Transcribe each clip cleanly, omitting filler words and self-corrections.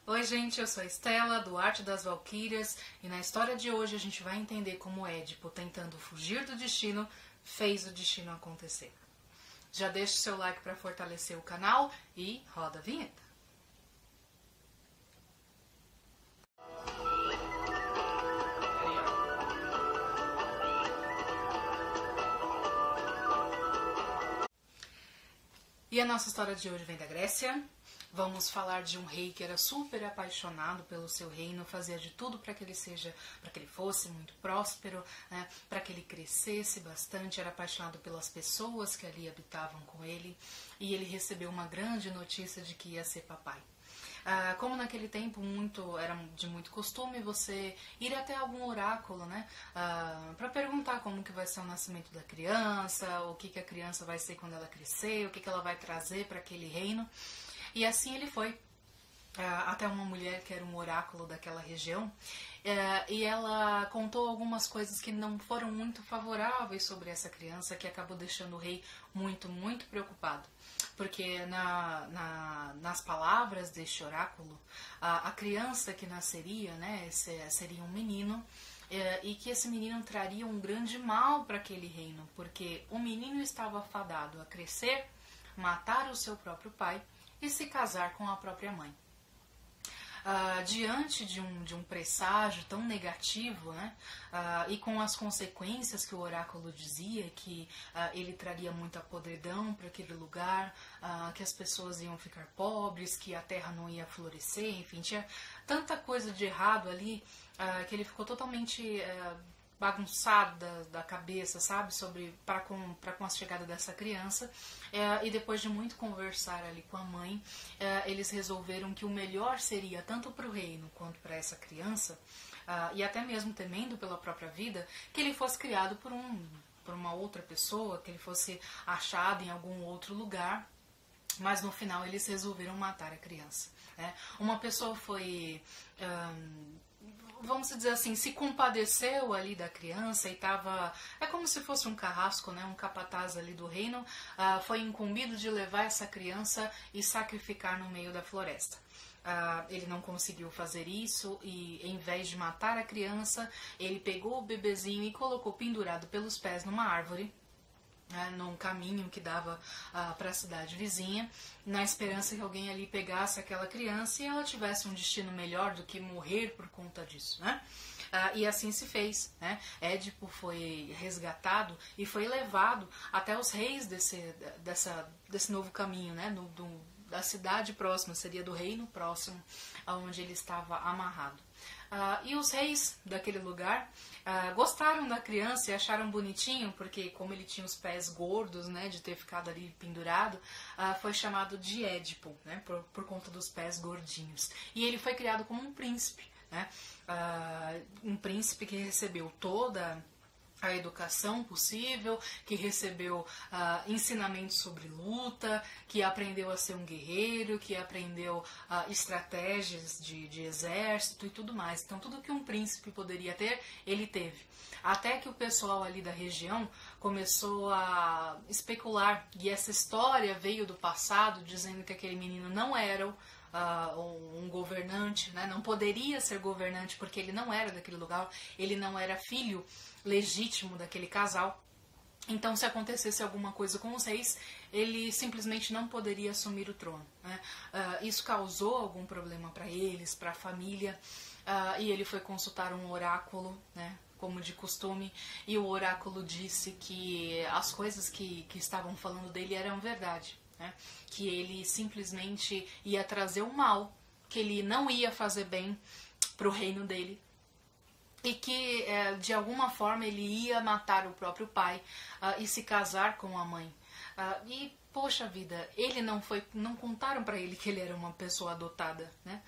Oi gente, eu sou a Estela, do Arte das Valquírias, e na história de hoje a gente vai entender como Édipo, tentando fugir do destino, fez o destino acontecer. Já deixa o seu like para fortalecer o canal e roda a vinheta. E a nossa história de hoje vem da Grécia. Vamos falar de um rei que era super apaixonado pelo seu reino, fazia de tudo para que ele fosse muito próspero, né, para que ele crescesse bastante, era apaixonado pelas pessoas que ali habitavam com ele, e ele recebeu uma grande notícia de que ia ser papai. Como naquele tempo era de muito costume você ir até algum oráculo, né, para perguntar como que vai ser o nascimento da criança, o que a criança vai ser quando ela crescer, o que ela vai trazer para aquele reino. E assim ele foi até uma mulher que era um oráculo daquela região, e ela contou algumas coisas que não foram muito favoráveis sobre essa criança, que acabou deixando o rei muito, muito preocupado. Porque nas palavras deste oráculo, a criança que nasceria, né, seria um menino, e que esse menino traria um grande mal para aquele reino, porque o menino estava fadado a crescer, matar o seu próprio pai e se casar com a própria mãe. Diante de um presságio tão negativo, né, e com as consequências que o oráculo dizia, que ele traria muita podridão para aquele lugar, que as pessoas iam ficar pobres, que a terra não ia florescer, enfim, tinha tanta coisa de errado ali, que ele ficou totalmente bagunçado da cabeça, sabe, para com a chegada dessa criança, e depois de muito conversar ali com a mãe, eles resolveram que o melhor seria, tanto para o reino quanto para essa criança, e até mesmo temendo pela própria vida, que ele fosse criado por uma outra pessoa, que ele fosse achado em algum outro lugar, mas no final eles resolveram matar a criança, né? Uma pessoa foi... vamos dizer assim, se compadeceu ali da criança e estava... É como se fosse um carrasco, né, um capataz ali do reino, foi incumbido de levar essa criança e sacrificar no meio da floresta. Ele não conseguiu fazer isso e, em vez de matar a criança, ele pegou o bebezinho e colocou pendurado pelos pés numa árvore, num caminho que dava para a cidade vizinha, na esperança que alguém ali pegasse aquela criança e ela tivesse um destino melhor do que morrer por conta disso, né? E assim se fez, né? Édipo foi resgatado e foi levado até os reis desse novo caminho, né? Da cidade próxima, seria do reino próximo, onde ele estava amarrado. E os reis daquele lugar gostaram da criança e acharam bonitinho, porque como ele tinha os pés gordos, né, de ter ficado ali pendurado, foi chamado de Édipo, né, por conta dos pés gordinhos. E ele foi criado como um príncipe, né, um príncipe que recebeu toda a educação possível, que recebeu ensinamentos sobre luta, que aprendeu a ser um guerreiro, que aprendeu estratégias de exército e tudo mais. Então tudo que um príncipe poderia ter, ele teve. Até que o pessoal ali da região começou a especular, e essa história veio do passado, dizendo que aquele menino não era um governante, né? Não poderia ser governante porque ele não era daquele lugar, ele não era filho legítimo daquele casal. Então, se acontecesse alguma coisa com os reis, ele simplesmente não poderia assumir o trono, né? Isso causou algum problema para eles, para a família, e ele foi consultar um oráculo, né, como de costume, e o oráculo disse que as coisas que estavam falando dele eram verdade, né? Que ele simplesmente ia trazer o mal, que ele não ia fazer bem para o reino dele, e que de alguma forma ele ia matar o próprio pai e se casar com a mãe. E poxa vida, não contaram para ele que ele era uma pessoa adotada, né?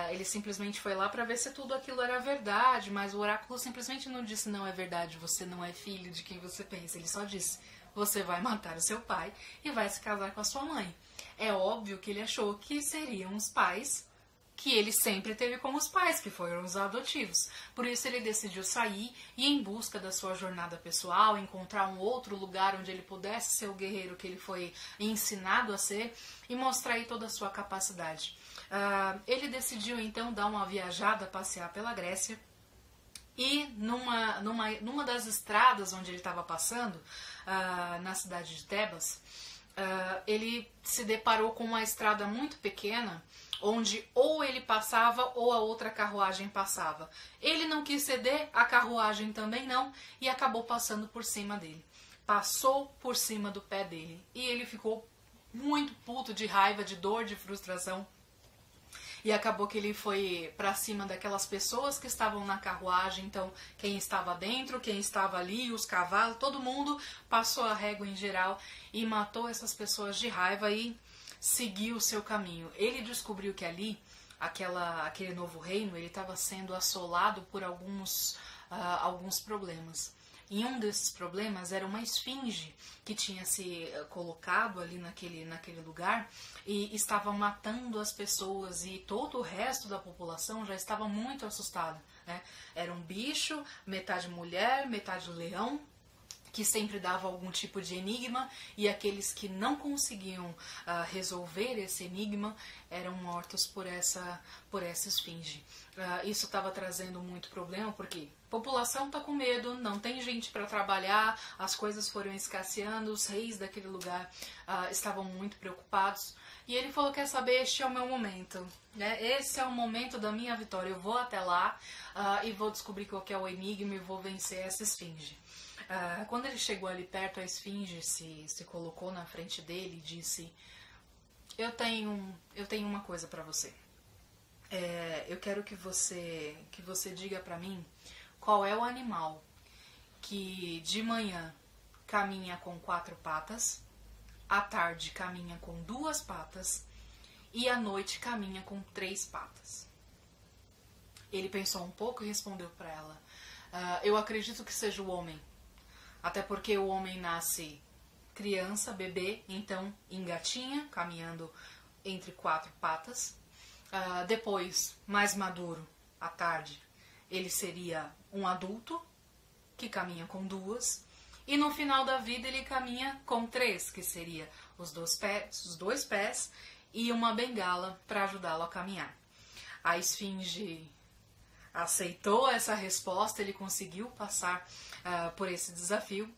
Ele simplesmente foi lá para ver se tudo aquilo era verdade, mas o oráculo simplesmente não disse: não é verdade, você não é filho de quem você pensa. Ele só disse: você vai matar o seu pai e vai se casar com a sua mãe. É óbvio que ele achou que seriam os pais que ele sempre teve como os pais, que foram os adotivos. Por isso ele decidiu sair e, em busca da sua jornada pessoal, encontrar um outro lugar onde ele pudesse ser o guerreiro que ele foi ensinado a ser e mostrar aí toda a sua capacidade. Ele decidiu então dar uma viajada, passear pela Grécia, e numa das estradas onde ele estava passando, na cidade de Tebas, ele se deparou com uma estrada muito pequena, onde ou ele passava ou a outra carruagem passava. Ele não quis ceder, a carruagem também não, e acabou passando por cima dele. Passou por cima do pé dele. E ele ficou muito puto, de raiva, de dor, de frustração. E acabou que ele foi pra cima daquelas pessoas que estavam na carruagem. Então, quem estava dentro, quem estava ali, os cavalos, todo mundo passou a régua em geral e matou essas pessoas de raiva e seguiu o seu caminho. Ele descobriu que ali, aquele novo reino, ele estava sendo assolado por alguns problemas. E um desses problemas era uma esfinge que tinha se colocado ali naquele lugar e estava matando as pessoas, e todo o resto da população já estava muito assustado, né? Era um bicho, metade mulher, metade leão, que sempre dava algum tipo de enigma, e aqueles que não conseguiam resolver esse enigma eram mortos por essa esfinge. Isso estava trazendo muito problema, porque a população está com medo, não tem gente para trabalhar, as coisas foram escasseando, os reis daquele lugar estavam muito preocupados. E ele falou, quer saber, este é o meu momento, né? Esse é o momento da minha vitória, eu vou até lá e vou descobrir qual que é o enigma e vou vencer essa esfinge. Quando ele chegou ali perto, a esfinge se colocou na frente dele e disse, eu tenho uma coisa para você. Eu quero que você diga para mim qual é o animal que de manhã caminha com 4 patas, à tarde caminha com 2 patas e à noite caminha com 3 patas. Ele pensou um pouco e respondeu para ela, eu acredito que seja o homem. Até porque o homem nasce criança, bebê, então engatinha, caminhando entre 4 patas. Depois, mais maduro, à tarde, ele seria um adulto, que caminha com 2. E no final da vida ele caminha com 3, que seria os 2 pés e uma bengala para ajudá-lo a caminhar. A esfinge aceitou essa resposta, ele conseguiu passar por esse desafio,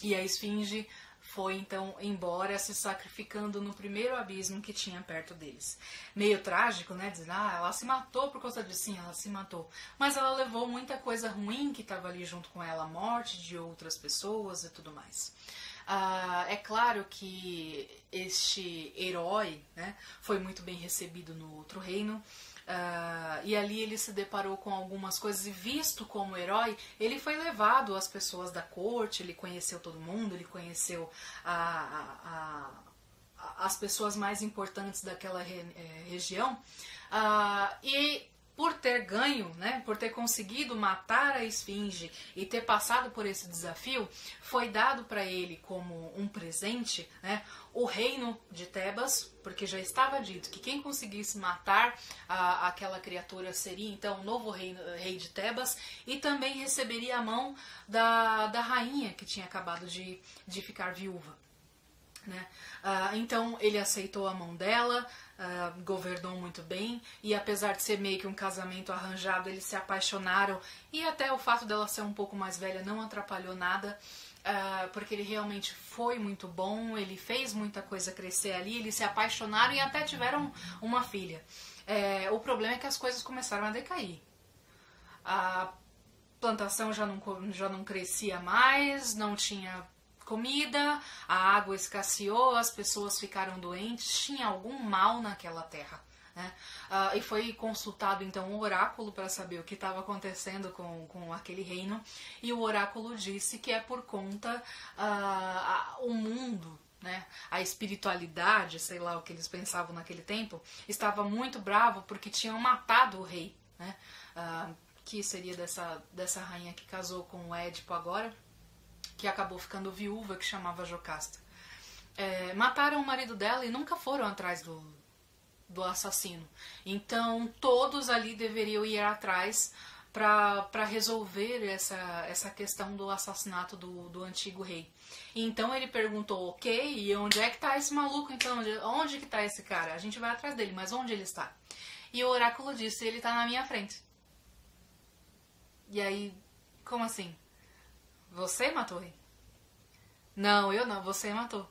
e a esfinge foi então embora, se sacrificando no primeiro abismo que tinha perto deles. Meio trágico, né? Dizendo, ela se matou por causa disso. Sim, ela se matou. Mas ela levou muita coisa ruim que estava ali junto com ela, a morte de outras pessoas e tudo mais. É claro que este herói, né, foi muito bem recebido no outro reino. E ali ele se deparou com algumas coisas, e visto como herói, ele foi levado às pessoas da corte, ele conheceu todo mundo, ele conheceu as pessoas mais importantes daquela região, e por ter ganho, né, por ter conseguido matar a esfinge e ter passado por esse desafio, foi dado para ele como um presente, né, o reino de Tebas, porque já estava dito que quem conseguisse matar aquela criatura seria então o novo rei de Tebas, e também receberia a mão da rainha que tinha acabado de ficar viúva, né? Então ele aceitou a mão dela, governou muito bem, e apesar de ser meio que um casamento arranjado, eles se apaixonaram, e até o fato dela ser um pouco mais velha não atrapalhou nada, porque ele realmente foi muito bom, ele fez muita coisa crescer ali, eles se apaixonaram e até tiveram uma filha. O problema é que as coisas começaram a decair. A plantação já não crescia mais, não tinha comida, a água escasseou, as pessoas ficaram doentes, tinha algum mal naquela terra, né? E foi consultado então um oráculo para saber o que estava acontecendo com aquele reino, e o oráculo disse que é por conta o mundo, né, a espiritualidade, sei lá o que eles pensavam naquele tempo, estava muito bravo porque tinham matado o rei, né, que seria dessa rainha que casou com o Édipo agora, que acabou ficando viúva, que chamava Jocasta. Mataram o marido dela e nunca foram atrás do assassino. Então todos ali deveriam ir atrás para resolver essa questão do assassinato do antigo rei. E então ele perguntou, ok, e onde é que tá esse maluco então? Onde que tá esse cara? A gente vai atrás dele, mas onde ele está? E o oráculo disse, ele tá na minha frente. E aí, como assim? Você matou ele? Não, eu não, você matou.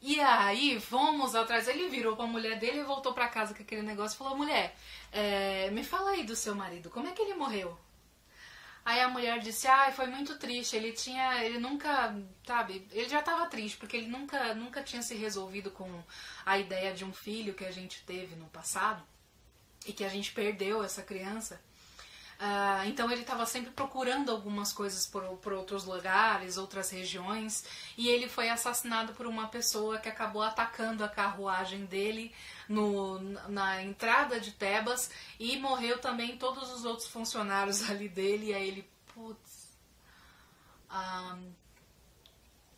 E aí, fomos atrás, ele virou pra mulher dele e voltou pra casa com aquele negócio e falou, mulher, me fala aí do seu marido, como é que ele morreu? Aí a mulher disse, foi muito triste, ele nunca, sabe, ele já tava triste, porque ele nunca tinha se resolvido com a ideia de um filho que a gente teve no passado, e que a gente perdeu essa criança. Então ele estava sempre procurando algumas coisas por outros lugares, outras regiões, e ele foi assassinado por uma pessoa que acabou atacando a carruagem dele na entrada de Tebas, e morreu também todos os outros funcionários ali dele. E aí ele, putz,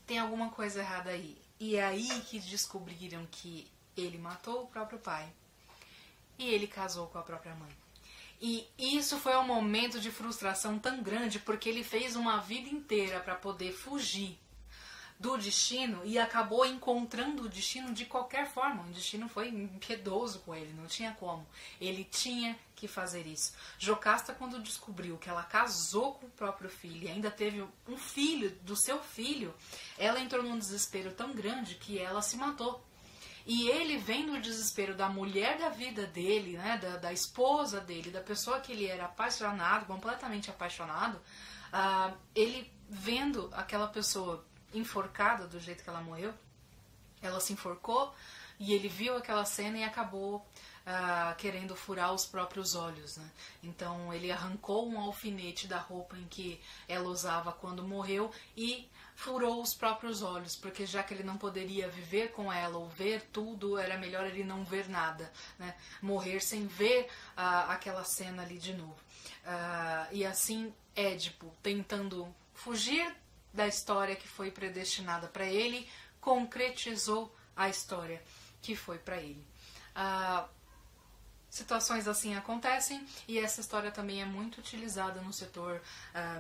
tem alguma coisa errada aí. E é aí que descobriram que ele matou o próprio pai e ele casou com a própria mãe. E isso foi um momento de frustração tão grande, porque ele fez uma vida inteira para poder fugir do destino e acabou encontrando o destino de qualquer forma. O destino foi impiedoso com ele, não tinha como. Ele tinha que fazer isso. Jocasta, quando descobriu que ela casou com o próprio filho e ainda teve um filho do seu filho, ela entrou num desespero tão grande que ela se matou. E ele, vendo o desespero da mulher da vida dele, né, da esposa dele, da pessoa que ele era apaixonado, completamente apaixonado, ele vendo aquela pessoa enforcada do jeito que ela morreu, ela se enforcou e ele viu aquela cena e acabou querendo furar os próprios olhos, né? Então ele arrancou um alfinete da roupa em que ela usava quando morreu e furou os próprios olhos, porque já que ele não poderia viver com ela ou ver tudo, era melhor ele não ver nada, né? Morrer sem ver aquela cena ali de novo. E assim Édipo, tentando fugir da história que foi predestinada para ele, concretizou a história que foi para ele. Situações assim acontecem, e essa história também é muito utilizada no setor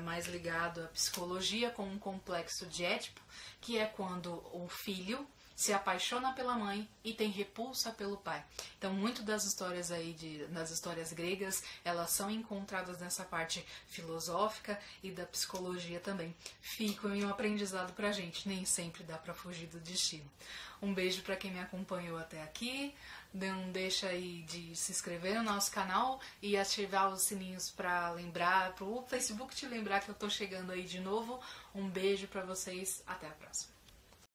mais ligado à psicologia, com um complexo de Édipo, que é quando o filho se apaixona pela mãe e tem repulsa pelo pai. Então, muito das histórias aí das histórias gregas, elas são encontradas nessa parte filosófica e da psicologia também. Ficam em um aprendizado pra gente, nem sempre dá pra fugir do destino. Um beijo pra quem me acompanhou até aqui. Não deixa aí de se inscrever no nosso canal e ativar os sininhos para lembrar, para o Facebook te lembrar que eu tô chegando aí de novo. Um beijo pra vocês, até a próxima.